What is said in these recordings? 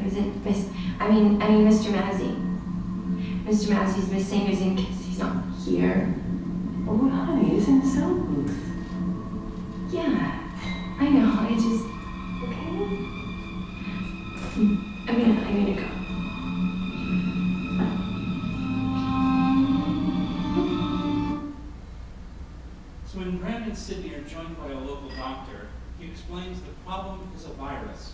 isn't Mr. Mazzy. Mr. Mazzy's missing isn't because he's not here. Oh, honey, he's in the sound booth. Yeah, I know, I just... Okay? I'm gonna go. So when Grant and Sydney are joined by a local doctor, he explains the problem is a virus,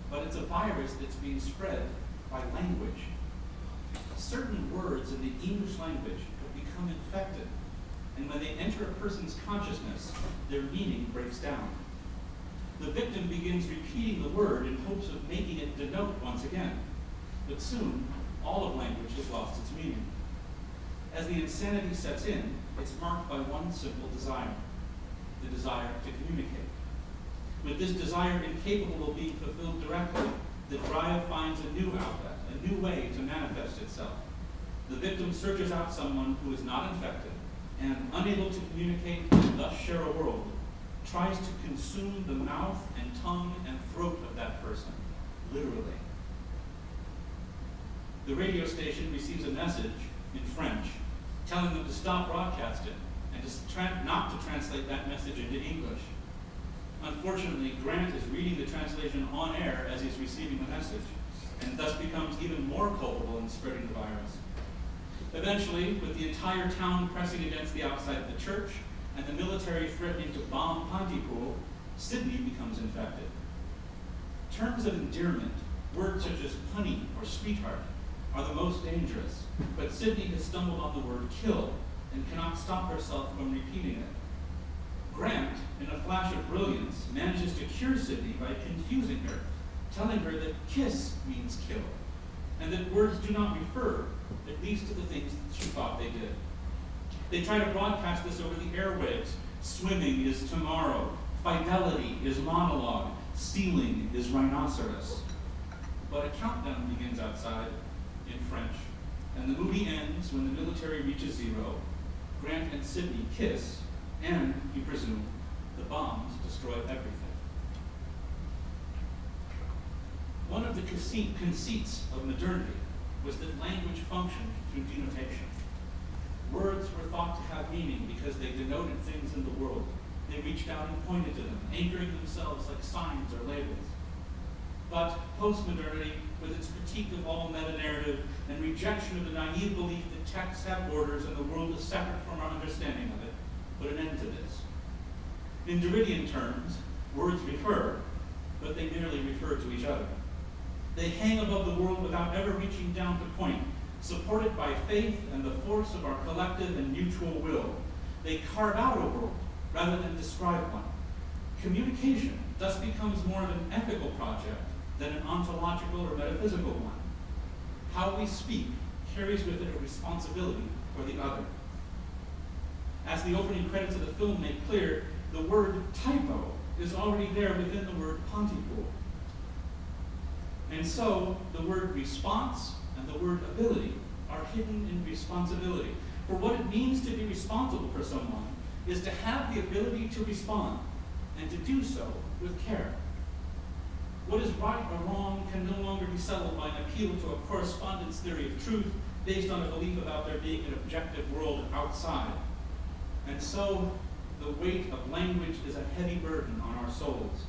but it's a virus that's being spread by language. Certain words in the English language have become infected, and when they enter a person's consciousness, their meaning breaks down. The victim begins repeating the word in hopes of making it denote once again, but soon, all of language has lost its meaning. As the insanity sets in, it's marked by one simple desire, the desire to communicate. With this desire incapable of being fulfilled directly, the drive finds a new outlet, a new way to manifest itself. The victim searches out someone who is not infected and, unable to communicate and thus share a world, tries to consume the mouth and tongue and throat of that person, literally. The radio station receives a message in French telling them to stop broadcasting and not to translate that message into English. Unfortunately, Grant is reading the translation on air as he's receiving the message, and thus becomes even more culpable in spreading the virus. Eventually, with the entire town pressing against the outside of the church and the military threatening to bomb Pontypool, Sydney becomes infected. Terms of endearment, words such as honey or sweetheart, are the most dangerous, but Sydney has stumbled on the word kill and cannot stop herself from repeating it. Grant, in a flash of brilliance, manages to cure Sydney by confusing her, telling her that kiss means kill, and that words do not refer, at least to the things that she thought they did. They try to broadcast this over the airwaves. Swimming is tomorrow, fidelity is monologue, stealing is rhinoceros. But a countdown begins outside, in French, and the movie ends when the military reaches zero. Grant and Sydney kiss, and, you presume, the bombs destroy everything. One of the conceits of modernity was that language functioned through denotation. Words were thought to have meaning because they denoted things in the world. They reached out and pointed to them, anchoring themselves like signs or labels. But postmodernity, with its critique of all meta-narrative and rejection of the naive belief that texts have borders and the world is separate from our understanding of it, put an end to this. In Derridian terms, words refer, but they merely refer to each other. They hang above the world without ever reaching down to point, supported by faith and the force of our collective and mutual will. They carve out a world rather than describe one. Communication thus becomes more of an ethical project than an ontological or metaphysical one. How we speak carries with it a responsibility for the other. As the opening credits of the film make clear, the word typo is already there within the word Pontypool. And so, the word response and the word ability are hidden in responsibility. For what it means to be responsible for someone is to have the ability to respond, and to do so with care. What is right or wrong can no longer be settled by an appeal to a correspondence theory of truth based on a belief about there being an objective world outside. And so, the weight of language is a heavy burden on our souls.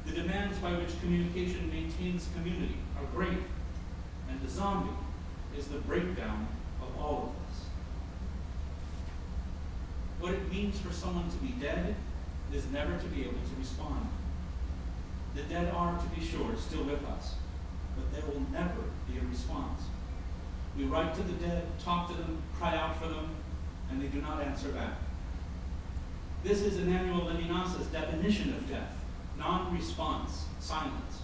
The demands by which communication maintains community are great, and the zombie is the breakdown of all of us. What it means for someone to be dead is never to be able to respond. The dead are, to be sure, still with us, but there will never be a response. We write to the dead, talk to them, cry out for them, and they do not answer back. This is Emmanuel Levinas's definition of death: non-response, silence.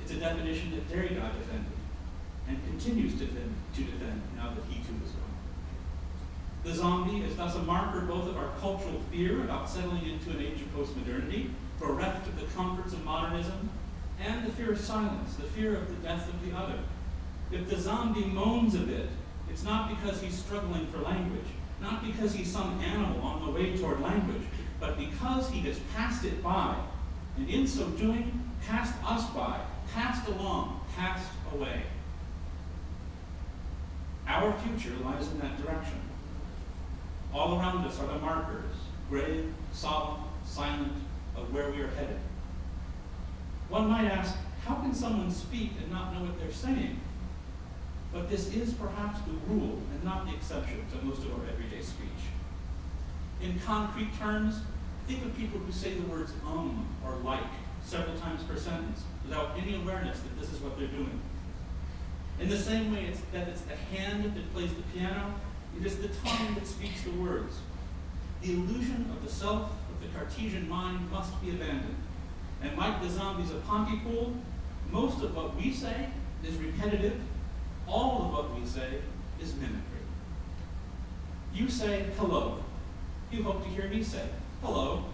It's a definition that Derrida defended, and continues to defend now that he too is gone. The zombie is thus a marker both of our cultural fear about settling into an age of postmodernity, bereft of the comforts of modernism, and the fear of silence, the fear of the death of the other. If the zombie moans a bit, it's not because he's struggling for language, not because he's some animal on the way toward language, but because he has passed it by, and in so doing, passed us by, passed passed along, passed away. Our future lies in that direction. All around us are the markers, grave, solemn, silent, of where we are headed. One might ask, how can someone speak and not know what they're saying? But this is perhaps the rule and not the exception to most of our everyday speech. In concrete terms, think of people who say the words or like several times per sentence without any awareness that this is what they're doing. In the same way it's the hand that plays the piano, it is the tongue that speaks the words. The illusion of the self, of the Cartesian mind, must be abandoned. And like the zombies of Pontypool, most of what we say is repetitive. All of what we say is mimicry. You say hello. You hope to hear me say hello.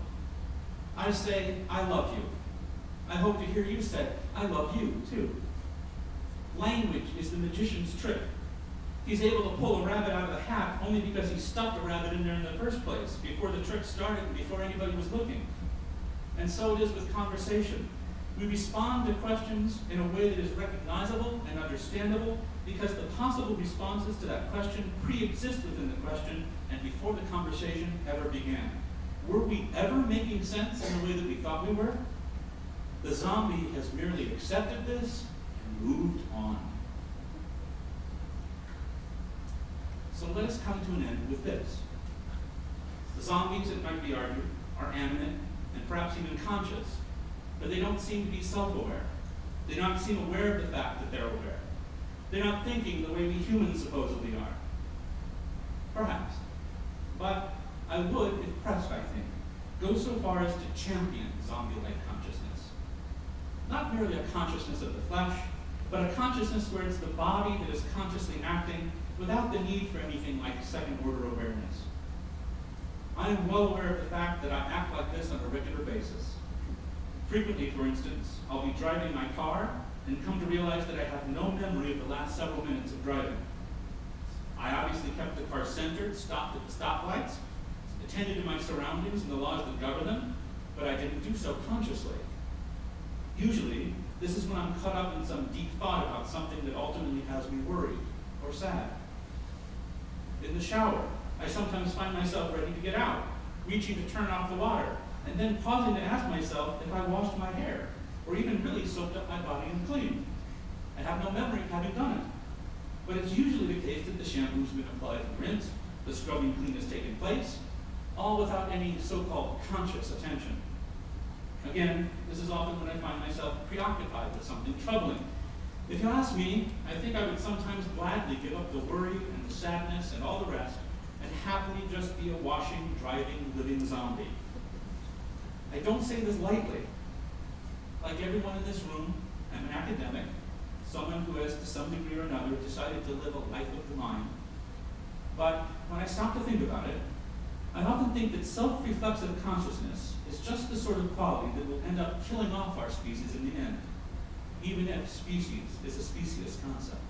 I say I love you. I hope to hear you say I love you too. Language is the magician's trick. He's able to pull a rabbit out of the hat only because he stuffed a rabbit in there in the first place, before the trick started and before anybody was looking. And so it is with conversation. We respond to questions in a way that is recognizable and understandable because the possible responses to that question pre-exist within the question and before the conversation ever began. Were we ever making sense in the way that we thought we were? The zombie has merely accepted this and moved on. So let us come to an end with this. The zombies, it might be argued, are animate and perhaps even conscious, but they don't seem to be self-aware. They don't seem aware of the fact that they're aware. They're not thinking the way we humans supposedly are. Perhaps. But I would, if pressed, I think, go so far as to champion zombie-like consciousness. Not merely a consciousness of the flesh, but a consciousness where it's the body that is consciously acting without the need for anything like second-order awareness. I am well aware of the fact that I act like this on a regular basis. Frequently, for instance, I'll be driving my car and come to realize that I have no memory of the last several minutes of driving. I obviously kept the car centered, stopped at the stoplights, attended to my surroundings and the laws that govern them, but I didn't do so consciously. Usually, this is when I'm caught up in some deep thought about something that ultimately has me worried or sad. In the shower, I sometimes find myself ready to get out, reaching to turn off the water, and then pausing to ask myself if I washed my hair, or even really soaked up my body and cleaned. I have no memory of having done it. But it's usually the case that the shampoo's been applied and rinsed, the scrubbing clean has taken place, all without any so-called conscious attention. Again, this is often when I find myself preoccupied with something troubling. If you ask me, I think I would sometimes gladly give up the worry and the sadness and all the rest, and happily just be a washing, driving, living zombie. I don't say this lightly. Like everyone in this room, I'm an academic, someone who has to some degree or another decided to live a life of the mind. But when I stop to think about it, I often think that self-reflexive consciousness is just the sort of quality that will end up killing off our species in the end, even if species is a specious concept.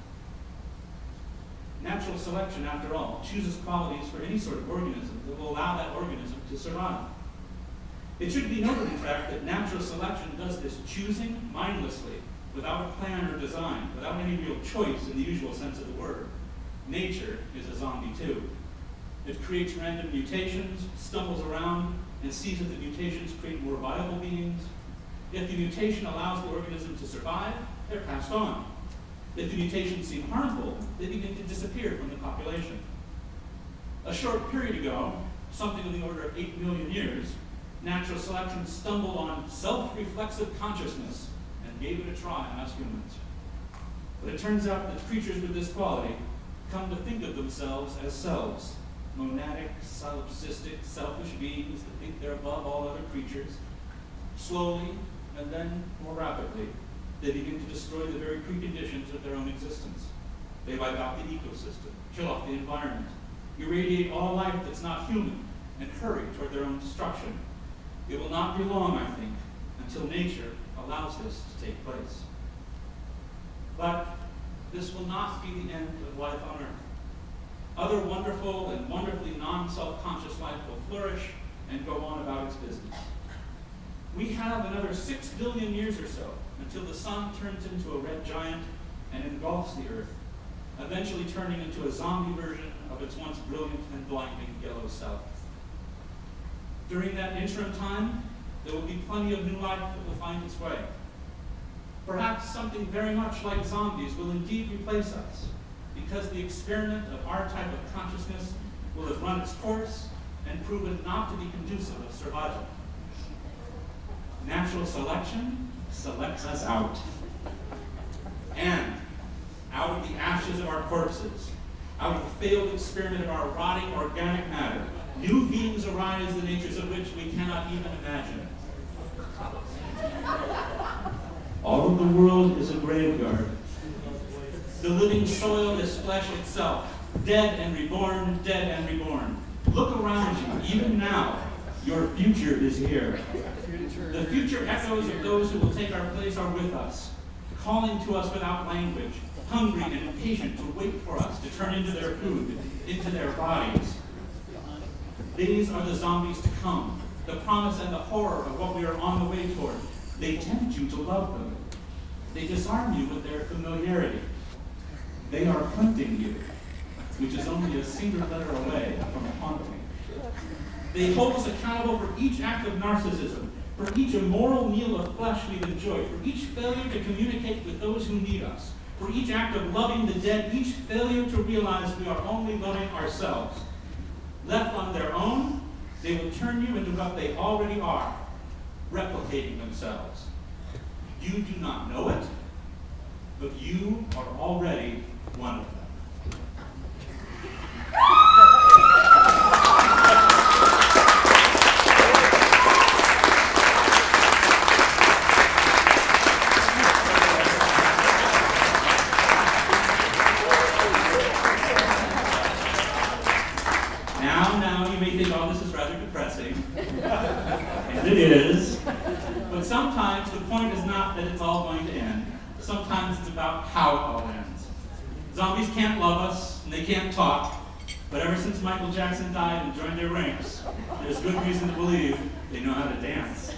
Natural selection, after all, chooses qualities for any sort of organism that will allow that organism to survive. It should be noted, in fact, that natural selection does this choosing mindlessly, without a plan or design, without any real choice in the usual sense of the word. Nature is a zombie too. It creates random mutations, stumbles around, and sees that the mutations create more viable beings. If the mutation allows the organism to survive, they're passed on. If the mutations seem harmful, they begin to disappear from the population. A short period ago, something in the order of 8 million years, natural selection stumbled on self-reflexive consciousness and gave it a try on us humans. But it turns out that creatures with this quality come to think of themselves as selves, monadic, solipsistic, selfish beings that think they're above all other creatures. Slowly, and then more rapidly, they begin to destroy the very preconditions of their own existence. They wipe out the ecosystem, kill off the environment, irradiate all life that's not human, and hurry toward their own destruction. It will not be long, I think, until nature allows this to take place. But this will not be the end of life on Earth. Other wonderful and wonderfully non-self-conscious life will flourish and go on about its business. We have another 6 billion years or so until the sun turns into a red giant and engulfs the earth, eventually turning into a zombie version of its once brilliant and blinding yellow self. During that interim time, there will be plenty of new life that will find its way. Perhaps something very much like zombies will indeed replace us, because the experiment of our type of consciousness will have run its course and proven not to be conducive of survival. Natural selection selects us out. And out of the ashes of our corpses, out of the failed experiment of our rotting organic matter, new beings arise, the natures of which we cannot even imagine. All of the world is a graveyard. The living soil is flesh itself, dead and reborn, dead and reborn. Look around you, even now, your future is here. The future echoes of those who will take our place are with us, calling to us without language, hungry and impatient to wait for us to turn into their food, into their bodies. These are the zombies to come, the promise and the horror of what we are on the way toward. They tempt you to love them. They disarm you with their familiarity. They are hunting you, which is only a single letter away from haunting. They hold us accountable for each act of narcissism, for each immoral meal of flesh we've enjoyed, for each failure to communicate with those who need us, for each act of loving the dead, each failure to realize we are only loving ourselves. Left on their own, they will turn you into what they already are, replicating themselves. You do not know it, but you are already one of them. Now, you may think, oh, this is rather depressing. And it is. But sometimes the point is not that it's all going to end. Sometimes it's about how it all ends. Zombies can't love us, and they can't talk. But ever since Michael Jackson died and joined their ranks, there's good reason to believe they know how to dance.